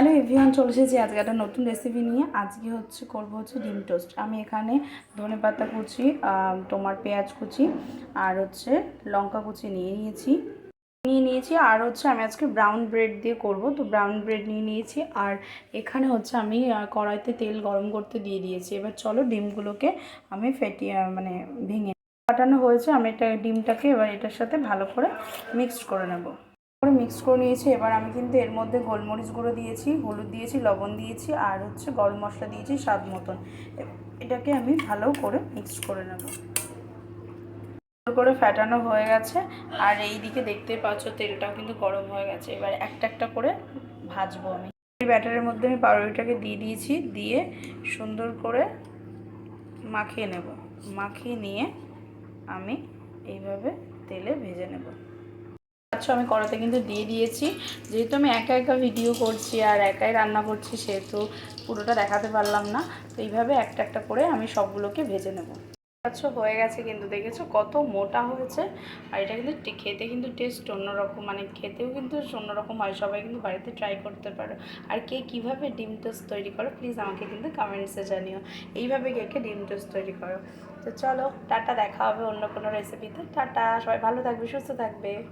Hello everyone, চলে এসেছি আজকে একটা নতুন রেসিপি নিয়ে। আজকে করব ডিম টোস্ট। আমি এখানে ধনেপাতা কুচি, তোমার পেঁয়াজ কুচি আর লঙ্কা কুচি নিয়ে নিয়েছি আর আমি আজকে ব্রাউন ব্রেড দিয়ে করব। তো ব্রাউন ব্রেড নিয়েছি আর এখানে আমি কড়াইতে তেল গরম করতে দিয়ে দিয়েছি। এবার চলো ডিমগুলোকে আমি ফেটিয়ে ভেঙে ফাটানো হয়েছে। আমি ডিমটাকে এবার এটার সাথে ভালো করে মিক্সড করে নেব। মিক্স করে নিয়েছি। এবার আমি কিন্তু এর মধ্যে গোলমরিচ গুঁড়ো দিয়েছি, হলুদ দিয়েছি, লবণ দিয়েছি আর গরম মশলা দিয়েছি স্বাদ মতন। এটাকে আমি ভালো করে মিক্স করে নেব। ভালো করে ফ্যাটানো হয়ে গেছে আর এই দিকে দেখতে পাচ্ছ তেলটাও কিন্তু গরম হয়ে গেছে। এবার একটা একটা করে ভাজবো। আমি এই ব্যাটারের মধ্যে আমি পাউরুটিটাকে দিয়ে দিয়েছি, দিয়ে সুন্দর করে মাখিয়ে নেব। মাখিয়ে নিয়ে আমি এইভাবে তেলে ভেজে নেব। আমি কড়াতে কিন্তু দিয়ে দিয়েছি। যেহেতু আমি একা একা ভিডিও করছি আর একাই রান্না করছি, সেহেতু পুরোটা দেখাতে পারলাম না। তো এইভাবে একটা একটা করে আমি সবগুলোকে ভেজে নেব। হয়ে গেছে, কিন্তু দেখেছো কত মোটা হয়েছে। আর এটা কিন্তু খেতে কিন্তু টেস্ট অন্যরকম, খেতেও কিন্তু অন্যরকম হয়। সবাই কিন্তু বাড়িতে ট্রাই করতে পারো। আর কে কীভাবে ডিম টোস্ট তৈরি করো প্লিজ আমাকে কিন্তু কমেন্টসে জানিও। এইভাবে কে ডিম টোস্ট তৈরি করো। তো চলো টাটা, দেখা হবে অন্য কোনো রেসিপিতে। টাটা, সবাই ভালো থাকবে, সুস্থ থাকবে।